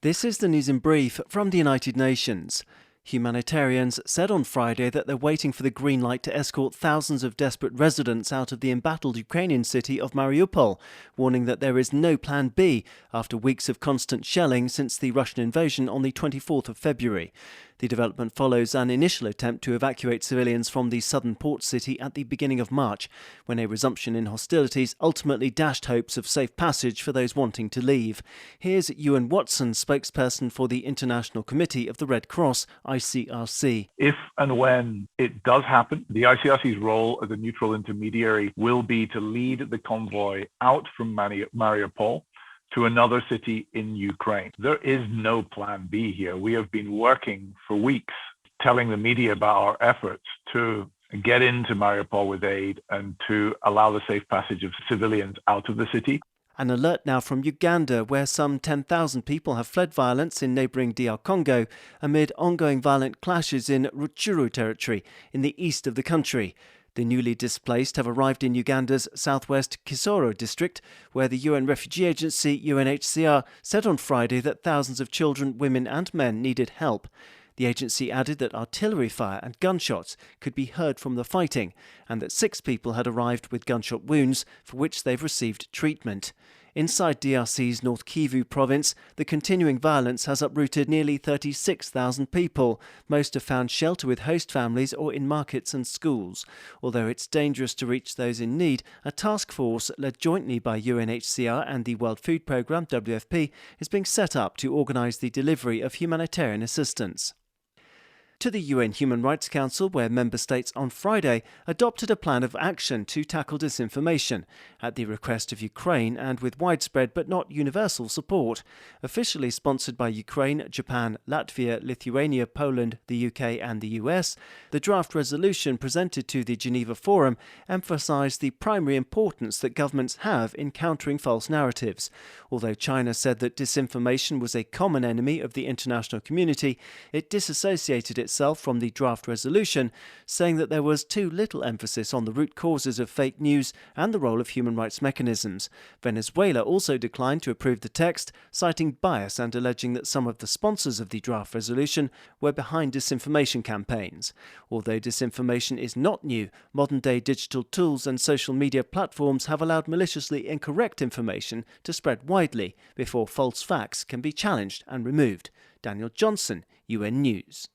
This is the news in brief from the United Nations. Humanitarians said on Friday that they're waiting for the green light to escort thousands of desperate residents out of the embattled Ukrainian city of Mariupol, warning that there is no plan B after weeks of constant shelling since the Russian invasion on the 24th of February. The development follows an initial attempt to evacuate civilians from the southern port city at the beginning of March, when a resumption in hostilities ultimately dashed hopes of safe passage for those wanting to leave. Here's Ewan Watson, spokesperson for the International Committee of the Red Cross, ICRC. If and when it does happen, the ICRC's role as a neutral intermediary will be to lead the convoy out from Mariupol to another city in Ukraine. There is no plan B here. We have been working for weeks telling the media about our efforts to get into Mariupol with aid and to allow the safe passage of civilians out of the city. An alert now from Uganda, where some 10,000 people have fled violence in neighbouring DR Congo amid ongoing violent clashes in Rutshuru territory in the east of the country. The newly displaced have arrived in Uganda's southwest Kisoro district, where the UN Refugee Agency, UNHCR, said on Friday that thousands of children, women and men needed help. The agency added that artillery fire and gunshots could be heard from the fighting, and that 6 people had arrived with gunshot wounds for which they've received treatment. Inside DRC's North Kivu province, the continuing violence has uprooted nearly 36,000 people. Most have found shelter with host families or in markets and schools. Although it's dangerous to reach those in need, a task force led jointly by UNHCR and the World Food Programme, WFP, is being set up to organise the delivery of humanitarian assistance. To the UN Human Rights Council, where member states on Friday adopted a plan of action to tackle disinformation at the request of Ukraine and with widespread but not universal support. Officially sponsored by Ukraine, Japan, Latvia, Lithuania, Poland, the UK and the US, the draft resolution presented to the Geneva Forum emphasised the primary importance that governments have in countering false narratives. Although China said that disinformation was a common enemy of the international community, it disassociated itself from the draft resolution, saying that there was too little emphasis on the root causes of fake news and the role of human rights mechanisms. Venezuela also declined to approve the text, citing bias and alleging that some of the sponsors of the draft resolution were behind disinformation campaigns. Although disinformation is not new, modern-day digital tools and social media platforms have allowed maliciously incorrect information to spread widely before false facts can be challenged and removed. Daniel Johnson, UN News.